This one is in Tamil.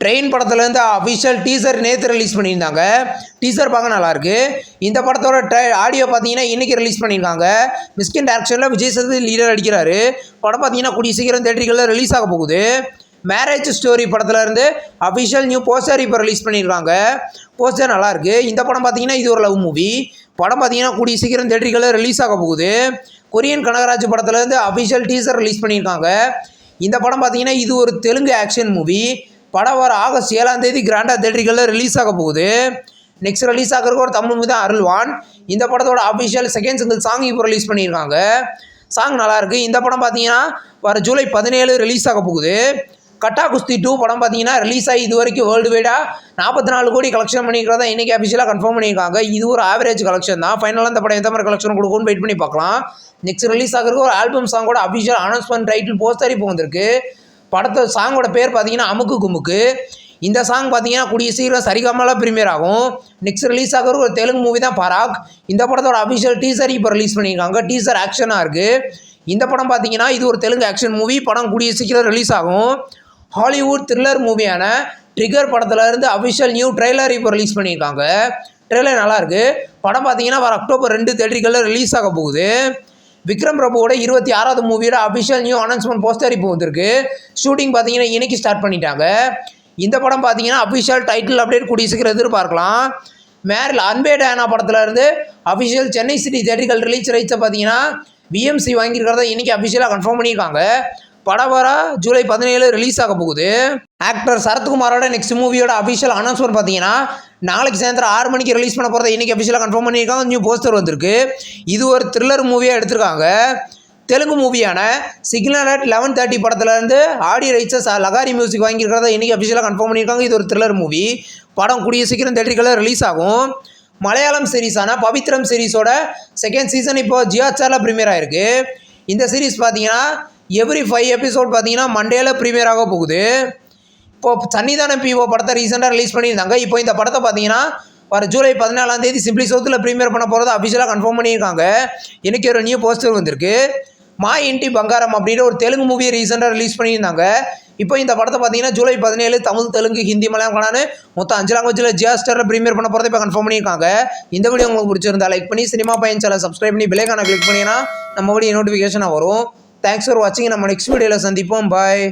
ட்ரெயின் படத்துலேருந்து அஃபிஷியல் டீசர் நேற்று ரிலீஸ் பண்ணியிருந்தாங்க. டீசர் பார்க்க நல்லாயிருக்கு. இந்த படத்தோட ஆடியோ பார்த்தீங்கன்னா இன்றைக்கி ரிலீஸ் பண்ணியிருக்காங்க. மிஸ்கின் டேரக்ஷனில் விஜய் சேதுபதி லீடர் அடிக்கிறாரு. படம் பார்த்தீங்கன்னா கூடிய சீக்கிரம் தேட்டரிகளில் ரிலீஸ் ஆக போகுது. மேரேஜ் ஸ்டோரி படத்துலேருந்து அஃபிஷியல் நியூ போஸ்டர் இப்போ ரிலீஸ் பண்ணியிருக்காங்க. போஸ்டர் நல்லாயிருக்கு. இந்த படம் பார்த்தீங்கன்னா இது ஒரு லவ் மூவி. படம் பார்த்தீங்கன்னா கூடிய சீக்கிரம் தேட்டரிகளில் ரிலீஸ் ஆக போகுது. கொரியன் கனகராஜ் படத்துலேருந்து அஃபிஷியல் டீசர் ரிலீஸ் பண்ணியிருக்காங்க. இந்த படம் பார்த்தீங்கன்னா இது ஒரு தெலுங்கு ஆக்ஷன் மூவி. படம் வர ஆகஸ்ட் 7 கிராண்டாக தேட்டரிகளில் ரிலீஸ் ஆக போகுது. நெக்ஸ்ட் ரிலீஸ் ஆகிறதுக்கு ஒரு தமிழ் மூவி தான் அருள்வான். இந்த படத்தோட அஃபிஷியல் செகண்ட் சிங்கிள் சாங் இப்போ ரிலீஸ் பண்ணியிருக்காங்க. சாங் நல்லாயிருக்கு. இந்த படம் பார்த்தீங்கன்னா வர ஜூலை 17 ரிலீஸ் ஆக போகுது. கட்டா குஸ்தி 2 படம் பார்த்தீங்கன்னா ரிலீஸ் ஆகி இது வரைக்கும் வேர்ல்டு வைடாக 44 கோடி கலெக்ஷன் பண்ணிக்கிறதா இன்றைக்கி அஃபிஷியலாக கன்ஃபார்ம் பண்ணியிருக்காங்க. இது ஒரு ஆவரேஜ் கலெக்ஷன் தான். ஃபைனலாக இந்த படம் எந்த மாதிரி கலெக்ஷன் கொடுக்கும்னு வெயிட் பண்ணி பார்க்கலாம். நெக்ஸ்ட் ரிலீஸ் ஆகிறதுக்கு ஒரு ஆல்பம் சாங்கோட அஃபிஷியல் அனௌன்ஸ்மெண்ட் டைட்டில் போஸ்டர் இப்போ வந்திருக்கு. படத்தை சாங்கோட பேர் பார்த்தீங்கன்னா அமுக்கு குமுக்கு. இந்த சாங் பார்த்தீங்கன்னா கூடிய சீக்கிரம் சரிகமலா ப்ரீமியர் ஆகும். நெக்ஸ்ட் ரிலீஸ் ஆகிற ஒரு தெலுங்கு மூவி தான் பராக். இந்த படத்தோட அஃபிஷியல் டீசர் இப்போ ரிலீஸ் பண்ணியிருக்காங்க. டீசர் ஆக்ஷனாக இருக்குது. இந்த படம் பார்த்தீங்கன்னா இது ஒரு தெலுங்கு ஆக்ஷன் மூவி. படம் கூடிய சீக்கிரம் ரிலீஸ் ஆகும். ஹாலிவுட் த்ரில்லர் மூவியான ட்ரிகர் படத்துலேருந்து அஃபிஷியல் நியூ ட்ரெய்லர் இப்போ ரிலீஸ் பண்ணியிருக்காங்க. ட்ரெய்லர் நல்லாயிருக்கு. படம் பார்த்தீங்கன்னா வர அக்டோபர் 2 தேட்டரிகளில் ரிலீஸ் ஆக போகுது. விக்ரம் பிரபுவோட 26வது மூவியோட அஃபிஷியல் நியூ அனௌன்ஸ்மெண்ட் போஸ்டர் இப்போ வந்திருக்கு. ஷூட்டிங் பார்த்தீங்கன்னா இன்னைக்கு ஸ்டார்ட் பண்ணிட்டாங்க. இந்த படம் பார்த்தீங்கன்னா அஃபிஷியல் டைட்டில் அப்டேட் கூடிய சீக்கிரம் எதிர்பார்க்கலாம். மேரில் அன்பே டயானா படத்துலேருந்து அஃபிஷியல் சென்னை சிட்டி தேட்டரிகள் ரிலீஸ் ரைட்ஸை பார்த்தீங்கன்னா விஎம்சி வாங்கியிருக்கிறத இன்றைக்கி அஃபிஷியலாக கன்ஃபார்ம் பண்ணியிருக்காங்க. படம் வர ஜூலை 17 ரிலீஸ் ஆக போகுது. ஆக்டர் சரத்குமாரோட நெக்ஸ்ட் மூவியோட அஃபிஷியல் அனௌன்ஸ்மெண்ட் பார்த்தீங்கன்னா நாளைக்கு சாயந்தரம் 6 மணிக்கு ரிலீஸ் பண்ண போகிறத இன்றைக்கி அஃபிஷியலாக கன்ஃபார்ம் பண்ணியிருக்காங்க. நியூ போஸ்டர் வந்திருக்கு. இது ஒரு த்ரில்லர் மூவியாக எடுத்திருக்காங்க. தெலுங்கு மூவியான சிக்னல் அட் 11:30 படத்துலேருந்து ஆடியோ ரைட்ஸை லகாரி மியூசிக் வாங்கியிருக்கிறத இன்றைக்கி அஃபிஷியலாக கன்ஃபார்ம் பண்ணியிருக்காங்க. இது ஒரு த்ரில்லர் மூவி. படம் கூடிய சீக்கிரம் தேட்டரிகளில் ரிலீஸ் ஆகும். மலையாளம் சீரீஸான பவித்ரம் சீரீஸோட செகண்ட் சீசன் இப்போ ஜியோ ஹாட்ஸ்டாரில் ப்ரீமியர் ஆயிருக்கு. இந்த சீரீஸ் பார்த்தீங்கன்னா எவ்ரி 5 எபிசோட் பார்த்தீங்கன்னா மண்டேல ப்ரீமியர் ஆக போகுது. இப்போது சன்னிதானம் பிஓ படத்தை ரீசெண்டாக ரிலீஸ் பண்ணியிருந்தாங்க. இப்போ இந்த படத்தை பார்த்தீங்கன்னா வர ஜூலை 14 சிம்பிளி சவுத்தில் ப்ரீமியர் பண்ண போகிறத அஃபிஷியலாக கன்ஃபார்ம் பண்ணியிருக்காங்க. எனக்கு ஒரு நியூ போஸ்டர் வந்திருக்கு. மா இன்டி பங்காரம் அப்படின்ற ஒரு தெலுங்கு மூவியை ரீசெண்டாக ரிலீஸ் பண்ணியிருந்தாங்க. இப்போ இந்த படத்தை பார்த்தீங்கன்னா ஜூலை 17 தமிழ், தெலுங்கு, ஹிந்தி, மலையாளம் கனான்னு மொத்தம் 5 லாங்குவேஜில் ஜியோ ஹாட்ஸ்டாரில் ப்ரீமியர் பண்ண போகிறத இப்போ கன்ஃபார்ம் பண்ணியிருக்காங்க. இந்த வீடியோ உங்களுக்கு பிடிச்சிருந்தா லைக் பண்ணி சினிமா பையன் சேனல் சப்ஸ்கிரைப் பண்ணி பெல்லைக்கான கிளிக் பண்ணிங்கன்னா நம்ம வீடியோ நோட்டிஃபிகேஷனாக வரும். தேங்க்ஸ் ஃபார் வாட்சிங். நம்ம நெக்ஸ்ட் வீடியோவில் சந்திப்போம். பாய்.